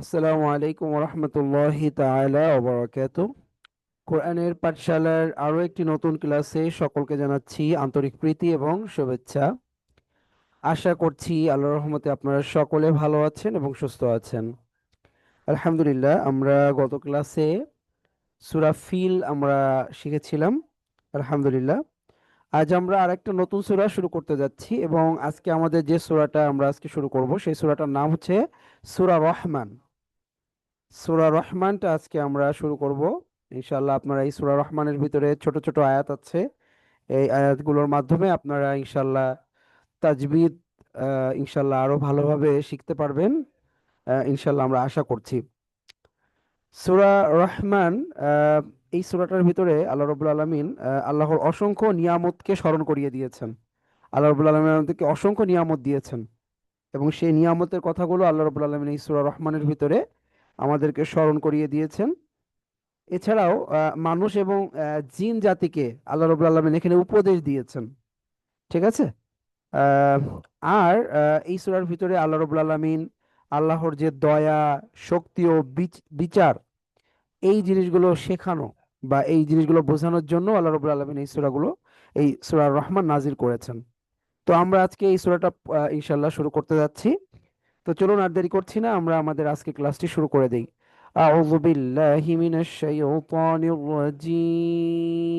আসসালামু আলাইকুম রহমতুল্লাহি তাআলা ওয়া বারাকাতুহু। কোরআনের পাঠশালার আরো একটি নতুন ক্লাসে সকলকে জানাচ্ছি আন্তরিক প্রীতি এবং শুভেচ্ছা। আশা করছি আল্লাহর রহমতে আপনারা সকলে ভালো আছেন এবং সুস্থ আছেন। আলহামদুলিল্লাহ, আমরা গত ক্লাসে সূরা ফিল আমরা শিখেছিলাম। আলহামদুলিল্লাহ, আজ আমরা আরেকটা নতুন সূরা শুরু করতে যাচ্ছি এবং আজকে আমাদের যে সূরাটা আমরা আজকে শুরু করব সেই সূরাটার নাম হচ্ছে সূরা রহমান। সূরা রহমানটা আজকে আমরা শুরু করব ইনশাআল্লাহ। আপনারা এই সূরা রহমানের ভিতরে ছোট ছোট আয়াত আছে, এই আয়াতগুলোর মাধ্যমে আপনারা ইনশাআল্লাহ তাজবিদ ইনশাআল্লাহ আরো ভালোভাবে শিখতে পারবেন, ইনশাআল্লাহ আমরা আশা করছি। সূরা রহমান, আহ, এই সূরাটার ভিতরে আল্লাহ রাব্বুল আলামিন আল্লাহর অসংখ্য নিয়ামতকে স্মরণ করিয়ে দিয়েছেন। আল্লাহ রাব্বুল আলামিন আমাদেরকে অসংখ্য নিয়ামত দিয়েছেন এবং সেই নিয়ামতের কথাগুলো আল্লাহ রাব্বুল আলামিন এই সূরা রহমানের ভিতরে আমাদেরকে স্মরণ করিয়ে দিয়েছেন। এছাড়াও মানুষ এবং জিন জাতিকে আল্লাহ রাব্বুল আলামিন এখানে উপদেশ দিয়েছেন। ঠিক আছে। আহ, আর এই সূরার ভিতরে আল্লাহ রাব্বুল আলামিন আল্লাহর যে দয়া, শক্তি ও বিচার, এই জিনিসগুলো শেখানো বা এই জিনিসগুলো বোঝানোর জন্য আল্লাহ রাব্বুল আলামিন এই সূরা রহমান নাজিল করেছেন। তো আমরা আজকে এই সূরাটা ইনশাআল্লাহ শুরু করতে যাচ্ছি। তো চলুন আর দেরি করছি না, আমরা আমাদের আজকে ক্লাসটি শুরু করে দেই। আউযু বিল্লাহি মিনাশ শাইতানির রাজীম।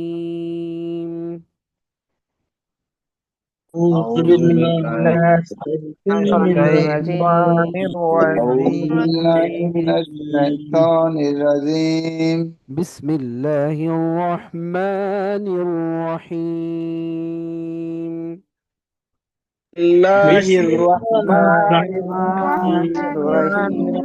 أعوذ أعوذ بالله بالله من من الشيطان الشيطان أعوذ بالله من الرجيم الشيطان الرجيم বিসমিল্লাহির রহমানির রহিম। الله بسم الله الرحمن الرحمن الرحيم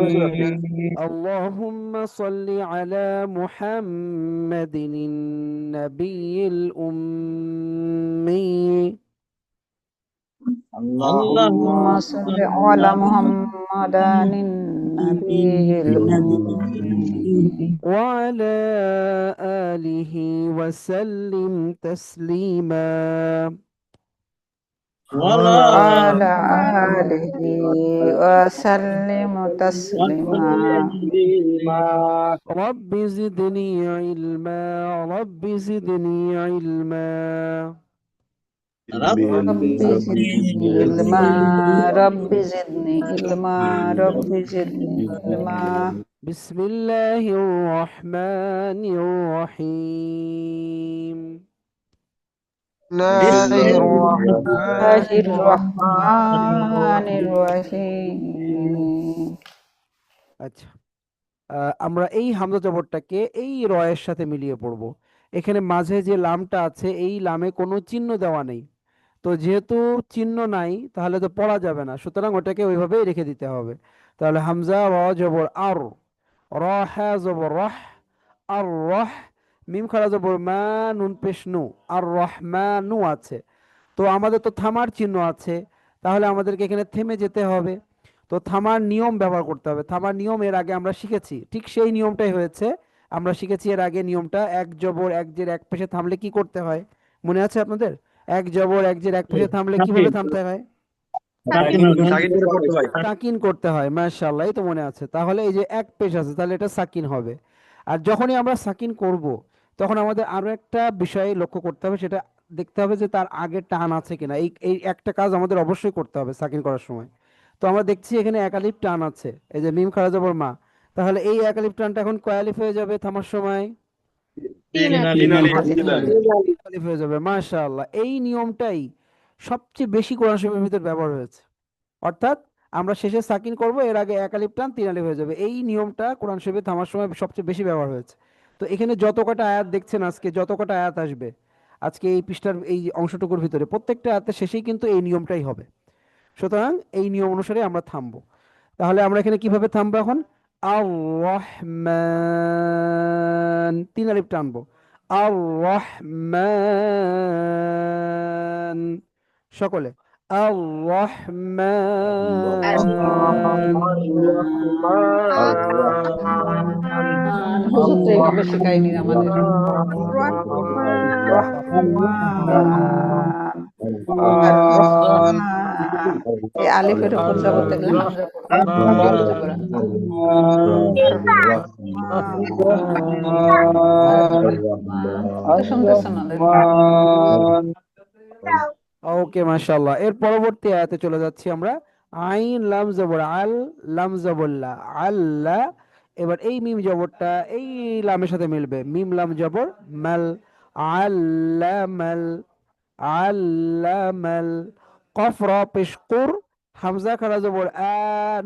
الرحيم اللهم صل على محمد النبي الأمي اللهم اللهم صل صل على على محمد النبي الأمي وعلى آله وسلم تسليما. وعلى وعلى آله آله وسلم تسليما. رب زدني علما، رب زدني علما. رب زدني علما، رب زدني علما، رب زدني علما. بسم الله الرحمن الرحيم. بسم بسم الله الله الرحمن الرحمن الرحيم. আচ্ছা, আমরা এই হামজা জবরটাকে এই রয়ের সাথে মিলিয়ে পড়ব। এখানে মাঝে যে লামটা আছে এই লামে কোনো চিহ্ন দেওয়া নেই। তো যেহেতু চিহ্ন নাই তাহলে তো পড়া যাবে না, সুতরাং ওটাকে ওইভাবেই রেখে দিতে হবে। তাহলে হামজা র জবর আর, র হ্যা জবর রহ, আর রহ, মিম খাড়া জবর মা, নুন পেশ নু, আর রহমানু আছে। তো আমাদের তো থামার চিহ্ন আছে, তাহলে আমাদেরকে এখানে থেমে যেতে হবে। তো থামার নিয়ম ব্যবহার করতে হবে। থামার নিয়ম এর আগে আমরা শিখেছি, ঠিক সেই নিয়মটাই হয়েছে। আমরা শিখেছি এর আগে নিয়মটা, এক জবর এক জের এক পেশে থামলে কি করতে হয়, মনে আছে আপনাদের? এক জবর এক জের এক পেশে থামলে কিভাবে থামতে হয়? সাকিন করতে হয়। মাশাআল্লাহ, এই তো মনে আছে। তাহলে এই যে এক পেশ আছে, তাহলে এটা সাকিন হবে। আর যখনই আমরা সাকিন করব, তখন আমাদের আরো একটা বিষয় লক্ষ্য করতে হবে, সেটা দেখতে হবে যে তার আগে টান আছে কিনা। এই এই একটা কাজ আমাদের অবশ্যই করতে হবে সাকিন করার সময়। তো আমরা দেখছি এখানে একালিফ টান আছে, এই যে মিম খাড়া জবর মা। তাহলে এই একালিফ টানটা এখন কয় আলিফ হয়ে যাবে থামার সময়? তিন তিন আলিফ। আলিফ হয়ে যাবে। মাশাআল্লাহ, এই নিয়মটাই সবচেয়ে বেশি কোরআন শরীফের ভিতর ব্যবহার হয়েছে। অর্থাৎ আমরা শেষে সাকিন করব, এর আগে এক আলিফ টান তিন আলিফ হয়ে যাবে। এই নিয়মটা কোরআন শরীফে থামার সময় সবচেয়ে বেশি ব্যবহার হয়েছে। তো এখানে যত কটা আয়াত দেখছেন আজকে, যত কটা আয়াত আসবে আজকে এই পৃষ্ঠার এই অংশটুকুর ভিতরে, প্রত্যেকটা আয়াতের শেষেই কিন্তু এই নিয়মটাই হবে। সুতরাং এই নিয়ম অনুসারে আমরা থামবো। তাহলে আমরা এখানে কিভাবে থামবো এখন? আর রহমান, তিন আলিফ টানবো। আর রহমান, সকলে আর রহমান। হুজুর তো এইভাবে শেখায়নি আমাদের। الرحمن রহমান, আর الرحمن রহমান, এই আলিফের উপর জবর দেখলে হামজা পড়বে জবর আ। তো শুনতেছ না দেখো। ওকে মাশাআল্লাহ। এর পরবর্তী আয়াতে চলে যাচ্ছি আমরা। আইন লাম জবর আল, লাম জবর লা, আল্লাহ। এবার এই মিম জবরটা এই লামের সাথে মিলবে, মিম লাম জবর মাল, আল্লামাল, আল্লামাল। কফ র পেশ কুর, হামজা খারা জবর আ,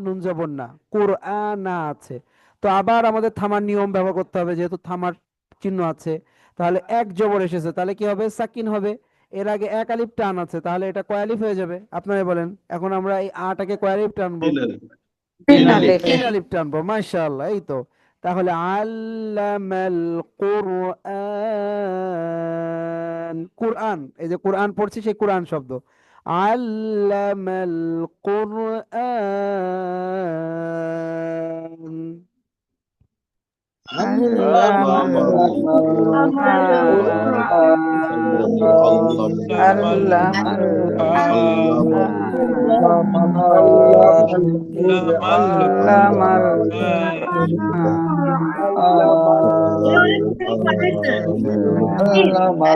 নুন জবর না, কুরআনা আছে। তো আবার আমাদের থামার নিয়ম ব্যবহার করতে হবে, যেহেতু থামার চিহ্ন আছে। তাহলে এক জবর এসেছে, তাহলে কি হবে? সাকিন হবে। এর আগে এক আলিফ টান আছে, তাহলে এটা কয় আলিফ হয়ে যাবে আপনারাই বলেন। এখন আমরা এই আটাকে কয় আলিফ টানবো? তিন আলিফ। তিন আলিফ টানবো। মাশাআল্লাহ, এই তো। তাহলে আল্লামাল কুরআন, কুরআন, এই যে কোরআন পড়ছি সেই কোরআন শব্দ। আল্লামাল কুরআন। আল্লামাল কুরআন, আল্লামাল কুরআন, আল্লামাল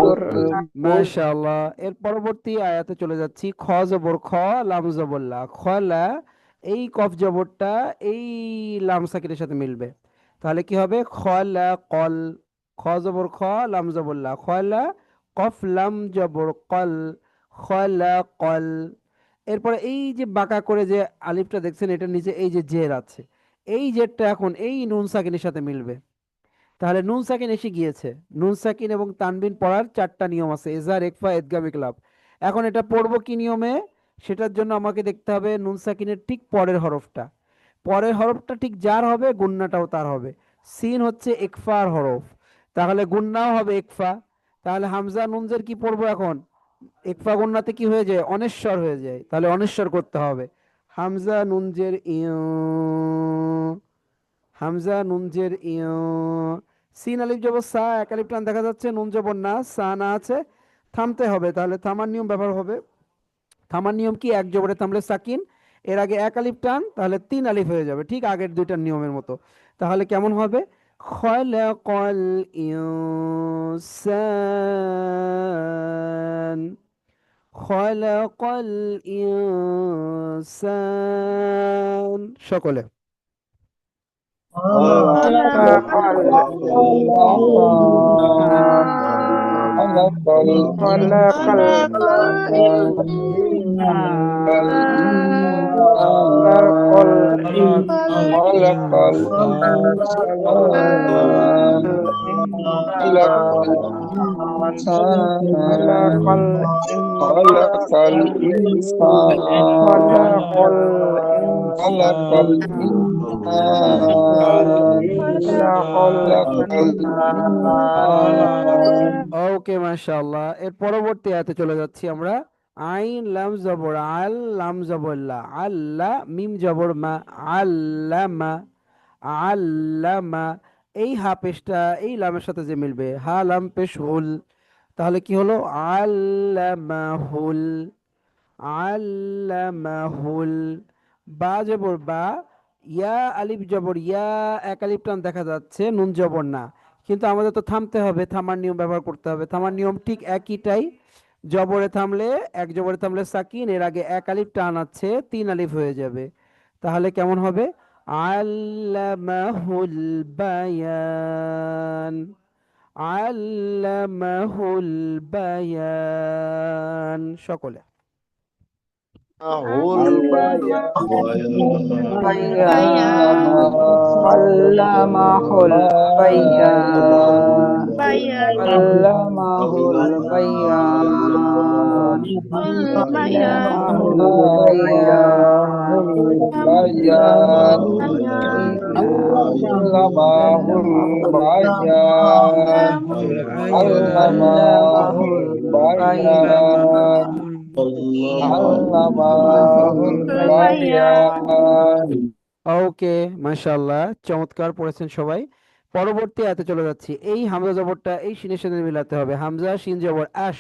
কুরআন। মাশাআল্লাহ। এর পরবর্তী আয়াতে চলে যাচ্ছি। খ জবর খ, লাম জবর লা, খলা। এই কফ জবরটা এই লাম সাকিনের সাথে মিলবে, তাহলে কি হবে? খলা কল। খ জবর খ, লাম জবর লা, খলা। কফ লাম জবর কল, খলা কল। এরপরে এই যে বাঁকা করে যে আলিফটা দেখছেন, এটার নিচে এই যে জের আছে, এই জেরটা এখন এই নুন সাকিনের সাথে মিলবে। তাহলে নুন সাকিন এসে গিয়েছে। নুন সাকিন এবং তানবিন পড়ার চারটা নিয়ম আছে, এজার, একফা, ইদগাম, ইকলাব। এখন এটা পড়বো কি নিয়মে? সেটার জন্য আমাকে দেখতে হবে নুন সাকিনের ঠিক পরের হরফটা। পরের হরফটা ঠিক যার হবে, গুন্নাটাও তার হবে। সিন হচ্ছে একফার হরফ, তাহলে গুন্নাও হবে একফা। তাহলে হামজা নুনজের কি পড়বো এখন? একফা গুন্নাতে কি হয়ে যায়? অনেশ্বর হয়ে যায়, তাহলে অনেশ্বর করতে হবে। হামজা নুনজের ইয়, হামজা নুন জের ইয়। সিন আলিফ জবর সা, এক আলিফ টান দেখা যাচ্ছে, নুন জবর না, সা না আছে, থামতে হবে। তাহলে থামার নিয়ম ব্যবহার হবে। থামার নিয়ম কি? এক জবরে থামলে সাকিন, এর আগে এক আলিফ টান, তাহলে তিন আলিফ হয়ে যাবে, ঠিক আগের দুইটার নিয়মের মতো। তাহলে কেমন হবে? খলাকাল ইনসান, খলাকাল ইনসান। সকলে খলাকাল ইনসান, খলাকাল খলাকাল খলাকাল খলাকাল ওকে মাশাআল্লাহ। এর পরবর্তী আয়াতে চলে যাচ্ছি আমরা। আইন লাম জবর আল, লাম জবর লা, আল্লাহ, মিম জবর মা, আল্লামা, আল্লামা। এই হা পেশটা এই লামের সাথে যে মিলবে, হা লাম পেশ হুল, তাহলে কি হলো? আল্লামাহুল, আল্লামাহুল। বা জবর বা, ইয়া আলিফ জবর ইয়া, এক আলিফ টান দেখা যাচ্ছে, নুন জবর না। কিন্তু আমাদের তো থামতে হবে, থামার নিয়ম ব্যবহার করতে হবে। থামার নিয়ম ঠিক একইটাই। জবরে থামলে, এক জবরে থামলে সাকিন, এর আগে এক আলিফ টান আছে, তিন আলিফ হয়ে যাবে। তাহলে কেমন হবে? আল্লামাহুল বায়ান, আল্লামাহুল বায়ান। সকলে আল্লামাহুল বায়ান, আল্লামাহুল বায়ান, আল্লামাহুল বায়ান, আল্লামাহুল বায়ান। ওকে মাশাআল্লাহ, চমৎকার পড়েছেন সবাই। পরবর্তী আয়াতে চলে যাচ্ছি। এই হামজা জবরটা এই শিনের সাথে মিলাতে হবে। হামজা শিন জবর আশ,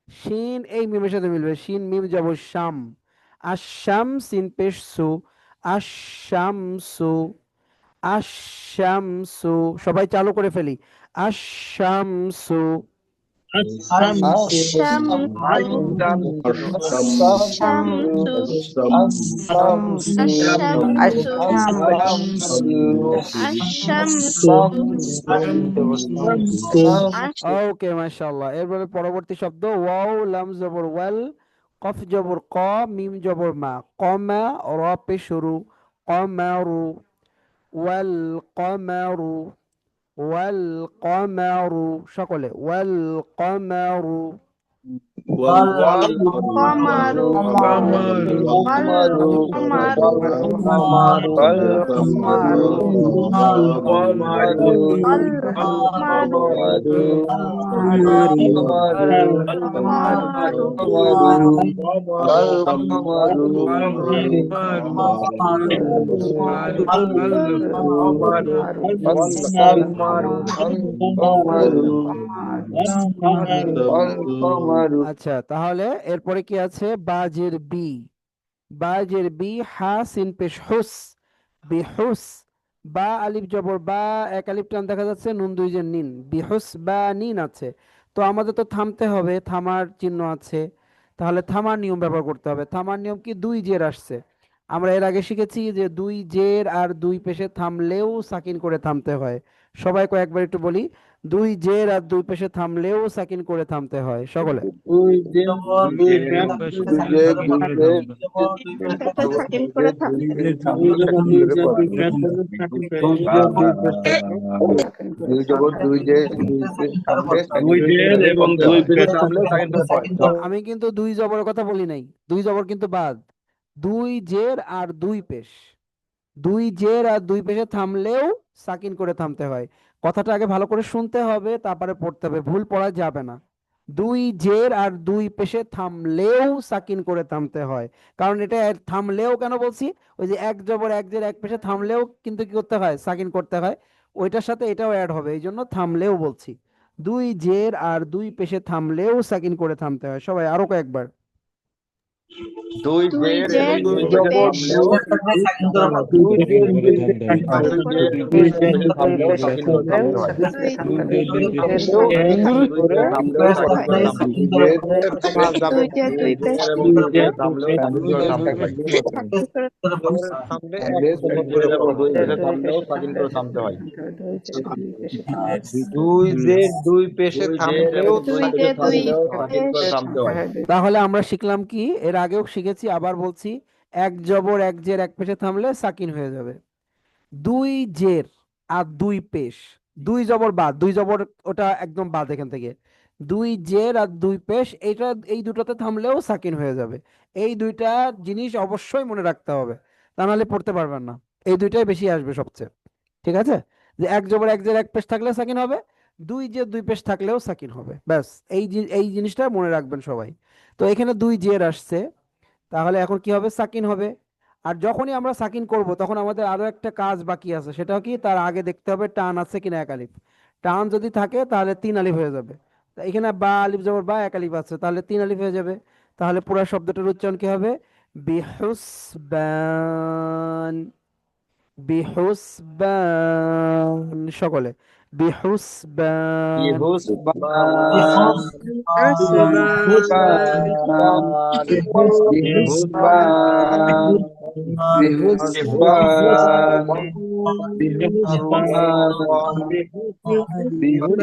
শিন এই মিমের সাথে মিলবে, শিন মিম জবর শাম, আশাম সিন পেশ সু, আশামসু, আশামসু। সবাই চালু করে ফেলি। আশামসু, ওকে মাশাআল্লাহ। এরপরে পরবর্তী শব্দ ওয়াও লাম জবর ওয়াল, কফ জবর ক, মিম জবর মা, কমা, র পেশ শুরু, কমারু, ওয়াল কমারু, ওয়াল কমারু। সকলে ওয়াল কমারু। আচ্ছা, তাহলে এরপরে কি আছে? বাজের বি, বাজের বি, হা সিন পেশ হুস, বিহুস, বা আলিফ জবর বা, এক আলিফ টান দেখা যাচ্ছে, নুন দুই যে নিন, বিহুস বা নিন আছে। তো আমাদের তো থামতে হবে, থামার চিহ্ন আছে, তাহলে থামার নিয়ম ব্যবহার করতে হবে। থামার নিয়ম কি? দুই জের আসছে, আমরা এর আগে শিখেছি যে দুই জের আর দুই পেশে থামলেও সাকিন করে থামতে হয়। সবাই কয়েকবার একটু বলি, দুই জের আর দুই পেশে থামলেও সাকিন করে থামতে হয় সকলে। আমি কিন্তু দুই জবরের কথা বলি নাই, দুই জবর কিন্তু বাদ। দুই জের আর দুই পেশ, দুই জের আর দুই পেশে থামলেও সাকিন করে থামতে হয়। কথাটা আগে ভালো করে শুনতে হবে, তারপরে পড়তে হবে, ভুল পড়া যাবে না। দুই জের আর দুই পেশে থামলেও সাকিন করে থামতে হয়। কারণ এটা থামলেও কেন বলছি? ওই যে এক জবর এক জের এক পেশে থামলেও কিন্তু কি করতে হয়? সাকিন করতে হয়। ওইটার সাথে এটাও অ্যাড হবে, এই জন্য থামলেও বলছি। দুই জের আর দুই পেশে থামলেও সাকিন করে থামতে হয়। সবাই আরো কয়েকবার। দুই জের দুই জবর দুই দুই জের দুই পেশ থামলেও দুই জের থামলেও সাকিন করে থামতে হয়। থামলেও সাকিন করে থামতে হয়। দুই জের এবং দুই পেশে থামলেও সাকিন করে থামতে হয়। থামলে দুই জের এবং দুই পেশে থামলেও সাকিন করে থামতে হয়। দুই জের দুই পেশে থামলেও দুই পেশে থামলেও সাকিন করে থামতে হয়। তাহলে আমরা শিখলাম কি? এর আগেও শিখেছি, আবার বলছি, এক জবর এক জের এক পেশে থামলে সাকিন হয়ে যাবে। দুই জের আর দুই পেশ, দুই জবর বাদ, দুই জবর ওটা একদম বাদ এখান থেকে। দুই জের আর দুই পেশ, এইটা এই দুটোতে থামলেও সাকিন হয়ে যাবে। এই দুইটা জিনিস অবশ্যই মনে রাখতে হবে, তা নাহলে পড়তে পারবেন না। এই দুইটাই বেশি আসবে সবচেয়ে। ঠিক আছে? যে এক জবর এক জের এক পেশ থাকলে সাকিন হবে, দুই জের দুই পেশ থাকলেও সাকিন হবে, ব্যাস। এই জিনিসটা মনে রাখবেন সবাই। তো এখানে দুই জের আসছে, তাহলে এখন কি হবে? সাকিন হবে। আর যখনই আমরা সাকিন করব তখন আমাদের আরো একটা কাজ বাকি আছে, সেটা কি? তার আগে দেখতে হবে টান আছে কিনা এক আলিফ। টান যদি থাকে তাহলে তিন আলিফ হয়ে যাবে। তা এখানে বা আলিফ জবর বা এক আলিফ আছে, তাহলে তিন আলিফ হয়ে যাবে। তাহলে পুরো শব্দটার উচ্চারণ কি হবে? বিহুসবান, বিহুসবান। সকলে বিহুসবান। বিহুসবান বিহুসবান বিহুসবান বিহুসবান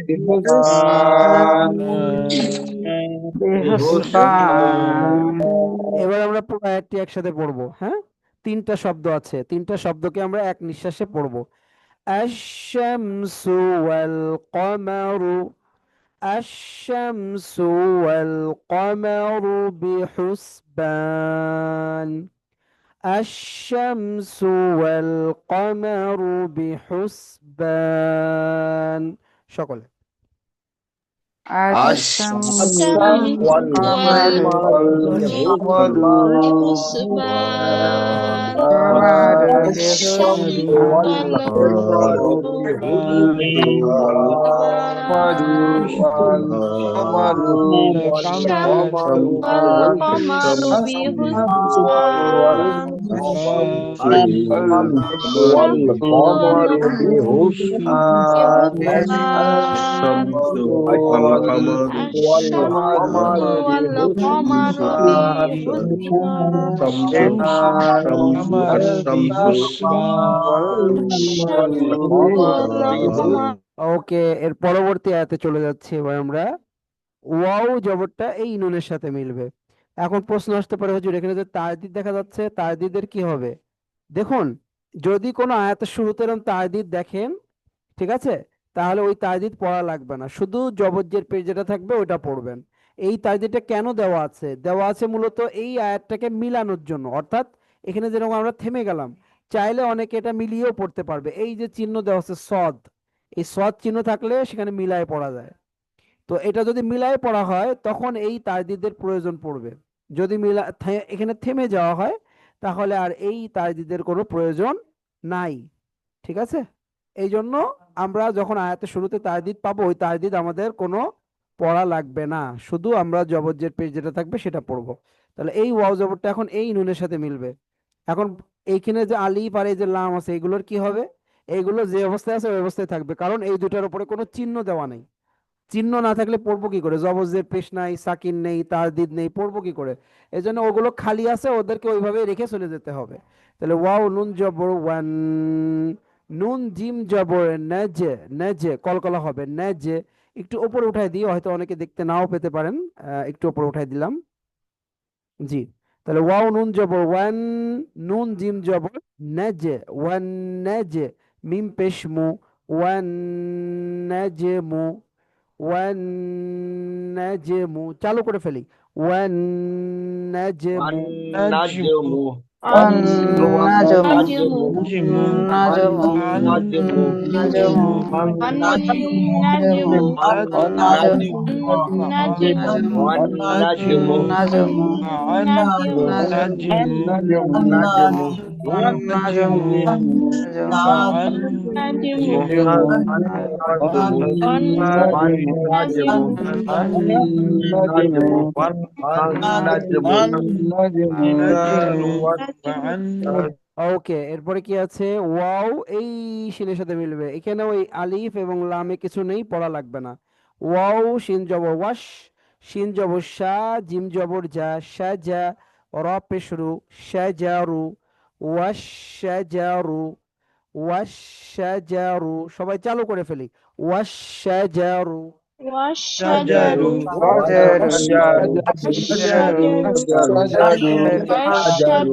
বিহুসবান বিহুসবান। এবার আমরা পুরো আয়াতটি একসাথে পড়বো, হ্যাঁ? তিনটা শব্দ আছে, তিনটা শব্দকে আমরা এক নিঃশ্বাসে পড়বো। আশ-শামসু ওয়াল কমারু, আশ-শামসু ওয়াল কমারু বিহুসবান, আশ-শামসু ওয়াল কমারু বিহুসবান। সকলে الشمس الشمس والقمر والقمر والقمر بحسبان الشمس بحسبان والقمر بحسبان والقمر والقمر الشمس والقمر والقمر بحسبان الشمس والقمر بحسبان الشمس والقمر ওকে, এর পরবর্তী আয়াতে চলে যাচ্ছি এবার আমরা। ওয়াও জবরটা এই নুনের সাথে মিলবে। এখন প্রশ্ন আসতে পারে, হুজুর এখানে যে তাজদিদ দেখা যাচ্ছে, তাজদিদের কি হবে? দেখুন, যদি কোনো আয়াতের শুরুতে এরকম তাজদিদ দেখেন, ঠিক আছে, তাহলে ওই তাজদিদ পড়া লাগবে না, শুধু জবরজের পেজ যেটা থাকবে ওইটা পড়বেন। এই তাজদিদটা কেন দেওয়া আছে? দেওয়া আছে মূলত এই আয়াতটাকে মিলানোর জন্য। অর্থাৎ এখানে যেরকম আমরা থেমে গেলাম, চাইলে অনেকে এটা মিলিয়েও পড়তে পারবে। এই যে চিহ্ন দেওয়া আছে সদ, এই সদ চিহ্ন থাকলে সেখানে মিলায় পড়া যায়। তো এটা যদি মিলায় পড়া হয় তখন এই তাজদিদের প্রয়োজন পড়বে। যদি এখানে থেমে যাওয়া হয় তাহলে আর এই তাজদিদের কোনো প্রয়োজন নাই। ঠিক আছে, এই জন্য আমরা যখন আয়াতের শুরুতে তাজদিদ পাবো, ওই তাজদিদ আমাদের কোনো পড়া লাগবে না, শুধু আমরা জবরজের পেজ যেটা থাকবে সেটা পড়বো। তাহলে এই ওয়াও জবরটা এখন এই নুনের সাথে মিলবে। এখন এইখানে যে আলিফ আর এই যে লাম আছে, এগুলোর কি হবে? এইগুলো যে অবস্থায় আছে ওই অবস্থায় থাকবে, কারণ এই দুটার উপরে কোনো চিহ্ন দেওয়া নেই। চিহ্ন না থাকলে পড়বো কি করে? জবরজের পেশ নাই, সাকিন নেই, তাজদিদ নেই, পড়বো কি করে? এই জন্য ওগুলো খালি আছে, ওদেরকে ওইভাবে রেখে চলে যেতে হবে। তাহলে ওয়াও নুন জবর ওয়ান, নুন জিম জবর নেজে, নেজে কলকলা হবে নেজে। একটু উপরে উঠাই দিই, হয়তো অনেকে দেখতে নাও পেতে পারেন। একটু উপরে উঠাই দিলাম। জি, তাহলে ওয়াও নুন জবর ওয়ান, নুন জিম জবর নেজে, ওয়ান নেজে, মিম পেশ মু, ওয়ান নেজে মু, ওয়ান নাজমু। চালু করে ফেলি। ওয়ান নাজমু। والنجم النجم والنجم النجم والنجم النجم والنجم النجم والنجم والنجم النجم والنجم النجم ওকে, এরপরে কি আছে? ওয়াও এই শিনের সাথে মিলবে। এখানে ওই আলিফ এবং লামে কিছু নেই, পড়া লাগবে না। ওয়াও শিন জবর ওয়াশ, শিন জবর শা, জিম জবর যা, শা যা, র পেশরু, শা জারু, ওয়াশ শা জারু, ওয়াশ শা জারু। সবাই চালু করে ফেলি। ওয়াশ শা জারু। والشجر والشجر والشجر والشجر والشجر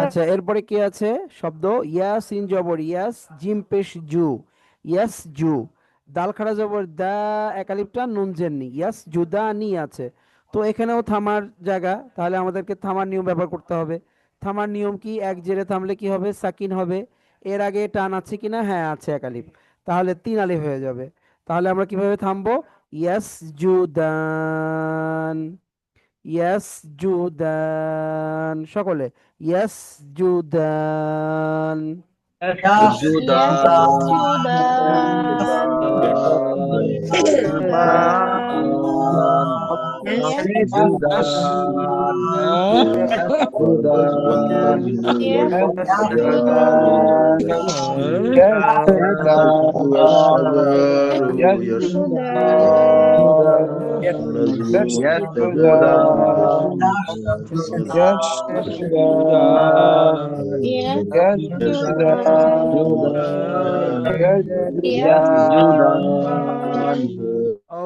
আচ্ছা, এরপরে কি আছে শব্দ? ইয়াস ইন জবর ইয়াস, জিম পেশ জু, ইয়াস জু। দাল খাড়া জবর দা, একালিপটা নুন জেননি, ইয়াস জুদা নি আছে। তো এখানেও থামার জায়গা, তাহলে আমাদেরকে থামার নিয়ম ব্যবহার করতে হবে। থামার নিয়ম কি? এক জেরে থামলে কি হবে? সাকিন হবে। এর আগে টান আছে কিনা? হ্যাঁ আছে, একালিপ। তাহলে তিন আলিফ হয়ে যাবে। তাহলে আমরা কিভাবে থামবো? ইয়াস জুদান, ইয়াস জুদান, সকলে ইয়াস জুদান।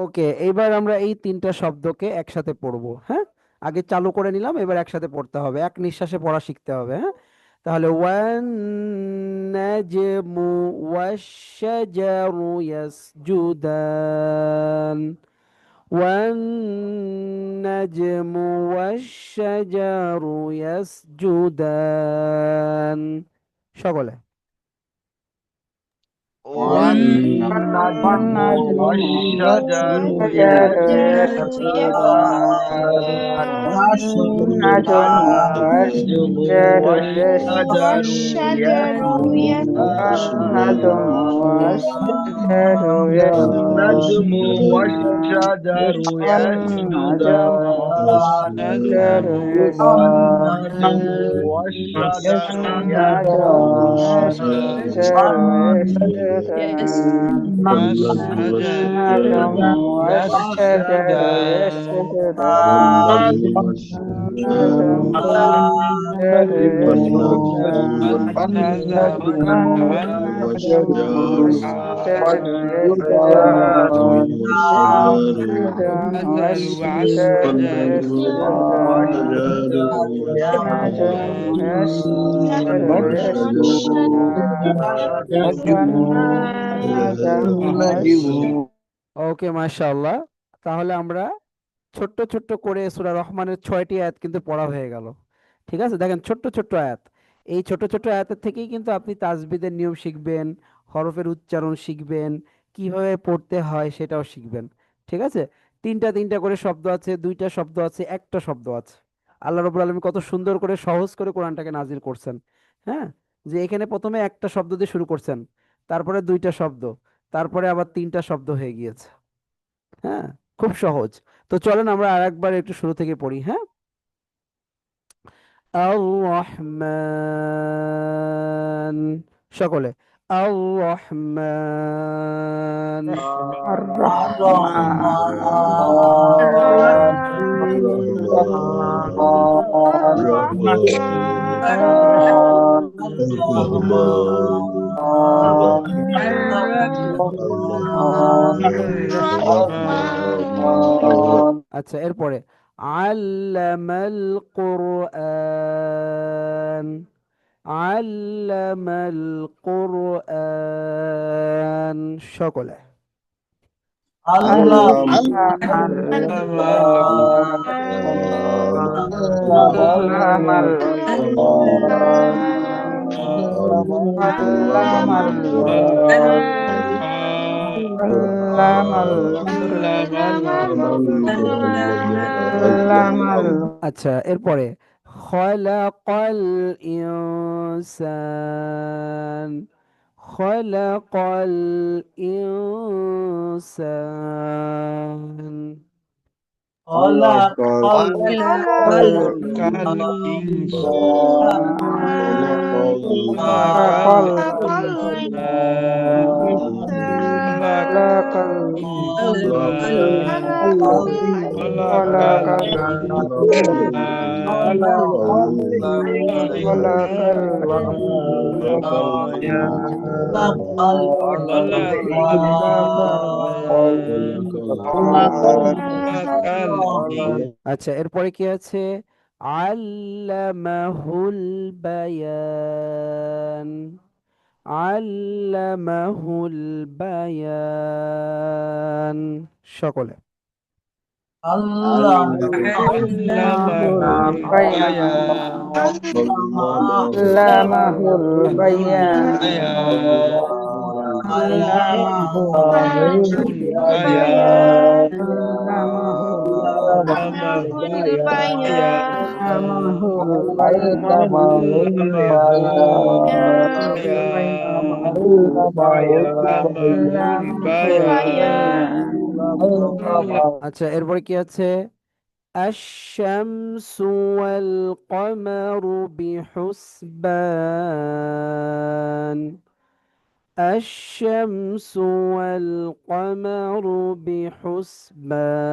ওকে, এবার আমরা এই তিনটা শব্দকে একসাথে পড়বো। হ্যাঁ, আগে চালু করে নিলাম, এবার একসাথে পড়তে হবে, এক নিঃশ্বাসে পড়া শিখতে হবে। হ্যাঁ, তাহলে ওয়ান নাজমু ওয়াশ-শাজারু ইয়াসজুদান, ওয়ান নাজমু ওয়াশ-শাজারু ইয়াসজুদান। সকলে والنجم والشجر يسجدان والنجم والشجر يسجدان والنجم والشجر والنجم يسجدان والشجر والنجم والشجر والنجم والشجر يسجدان والنجم والشجر يسجدان والنجم والشجر يسجدان والنجم والشجر يسجدان والنجم والشجر يسجدان والنجم والشجر يسجدان ওকে, মাশাআল্লাহ। তাহলে আমরা ছোট্ট ছোট্ট করে সূরা রহমানের 6টি আয়াত কিন্তু পড়া হয়ে গেল। ঠিক আছে, দেখেন ছোট্ট ছোট্ট আয়াত। এই ছোট ছোট আয়াতের থেকেই কিন্তু আপনি তাজবিদের নিয়ম শিখবেন, হরফের উচ্চারণ শিখবেন, কিভাবে পড়তে হয় সেটাও শিখবেন। ঠিক আছে, তিনটা তিনটা করে শব্দ আছে, দুইটা শব্দ আছে, একটা শব্দ আছে। আল্লাহ রাব্বুল আলামিন কত সুন্দর করে সহজ করে কোরআনটাকে নাজিল করছেন। হ্যাঁ, যে এখানে প্রথমে একটা শব্দ দিয়ে শুরু করছেন, তারপরে দুইটা শব্দ, তারপরে আবার তিনটা শব্দ হয়ে গিয়েছে। হ্যাঁ, খুব সহজ। তো চলেন আমরা আরেকবার একটু শুরু থেকে পড়ি। হ্যাঁ, আর রহমান, সকলে আর রহমান। الرحمن আচ্ছা, এরপরে আল্লামাল কোরআন, আল্লামাল কোরআন, সকলে আচ্ছা, এরপরে খলাকাল ইনসান, খলাকাল ইনসান, আচ্ছা, এরপরে কি আছে? আল্লামাহুল বায়ান, আল্লামাহুল বায়ান, সকলে আচ্ছা, এরপরে কি আছে? আশ-শামসু ওয়াল কমারু বিহুসবান, আশ-শামসু ওয়াল কমারু বিহুসবান,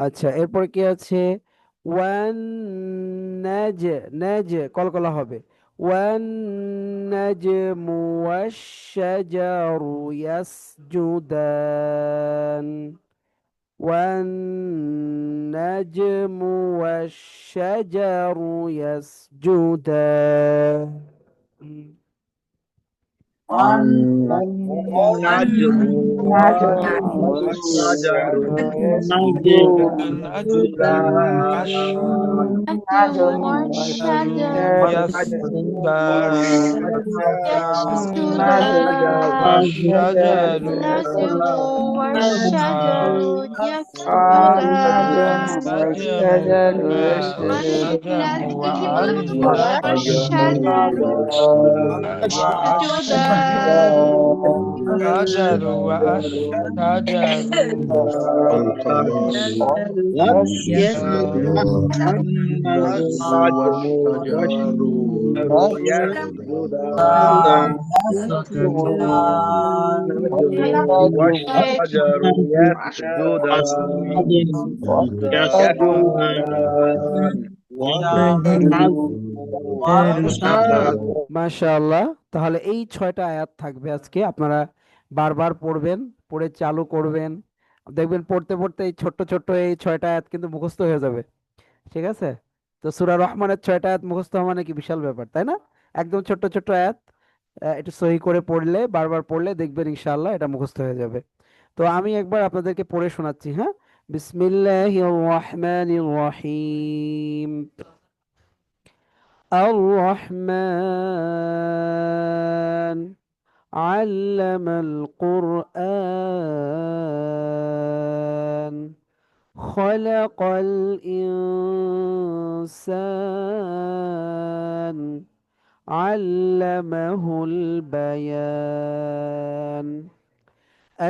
আচ্ছা, এরপর কি আছে? ওয়ান নাজ, নাজ কলকলা হবে। ওয়ান নাজমু ওয়াশ-শাজারু ইয়াসজুদান। ওয়ান নাজমু ওয়াশ-শাজারু ইয়াসজুদান। والنجم والشجر يسجدان والشجر والنجم يسجدان والنجم والشجر يسجدان والنجم মাশাআল্লাহ। তাহলে এই 6টা আয়াত থাকবে আজকে, আপনারা বারবার পড়বেন, পড়ে চালু করবেন। দেখবেন পড়তে পড়তে এই ছোট্ট ছোট্ট এই 6টা আয়াত কিন্তু মুখস্থ হয়ে যাবে। ঠিক আছে? তো সূরা রহমানের 6টা আয়াত মুখস্থ হওয়া মানে কি বিশাল ব্যাপার, তাই না? একদম ছোট্ট ছোট্ট আয়াত, একটু সহি করে পড়লে, বারবার পড়লে দেখবেন ইনশাআল্লাহ এটা মুখস্থ হয়ে যাবে। তো আমি একবার আপনাদেরকে পড়ে শোনাচ্ছি, হ্যাঁ? বিসমিল্লাহির রহমানির রহিম। আর রহমান علم القرآن خلق الإنسان علمه البيان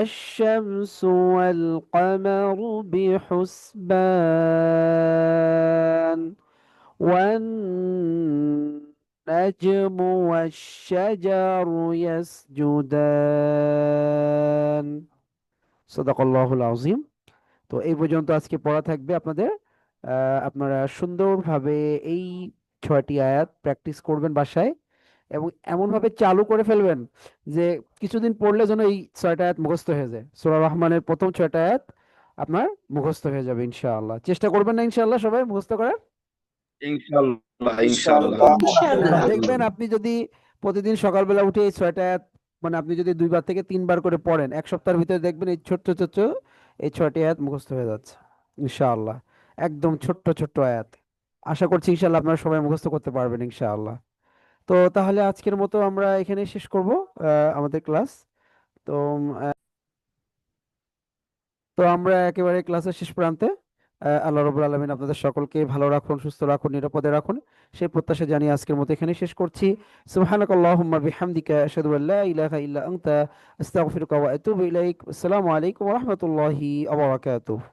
الشمس والقمر بحسبان والنجم والشجر يسجدان সদাকাল্লাহুল আযীম। তো এই পর্যন্ত আজকে পড়া থাকবে আপনাদের। আপনারা সুন্দরভাবে এই 6টি আয়াত প্র্যাকটিস করবেন বাসায়, এবং এমনভাবে চালু করে ফেলবেন যে কিছুদিন পড়লে যেন এই 6টা আয়াত মুখস্থ হয়ে যায়। সূরা রহমানের প্রথম 6টা আয়াত আপনার মুখস্থ হয়ে যাবে ইনশাআল্লাহ। চেষ্টা করবেন না ইনশাআল্লাহ সবাই মুখস্থ করার? ইনশাআল্লাহ ইনশাআল্লাহ দেখবেন আপনি যদি প্রতিদিন সকালবেলা উঠে এই 6টা আয়াত, মানে আপনি যদি 2বার থেকে 3বার করে পড়েন, এক সপ্তাহের ভিতরে দেখবেন এই ছোট্ট ছোট্ট এই 6টি আয়াত মুখস্থ হয়ে যাচ্ছে ইনশাআল্লাহ। একদম ছোট্ট ছোট্ট আয়াত। আশা করছি ইনশাআল্লাহ আপনারা সবাই মুখস্থ করতে পারবেন ইনশাআল্লাহ। তো তাহলে আজকের মতো আমরা এখানে শেষ করব আমাদের ক্লাস। তো তো আমরা একেবারে ক্লাসের শেষ প্রান্তে। আল্লাহ রাব্বুল আলামিন আপনাদের সকলকে ভালো রাখুন, সুস্থ রাখুন, নিরাপদে রাখুন, সেই প্রত্যাশা জানিয়ে আজকের মতো এখানে শেষ করছি। সুবহানাকাল্লাহুম্মা বিহামদিকা আশহাদু আল্লা ইলাহা ইল্লা আনতা আস্তাগফিরুকা ওয়া আতুবু ইলাইক। আসসালামু আলাইকুম ওয়া রাহমাতুল্লাহি ওয়া বারাকাতুহু।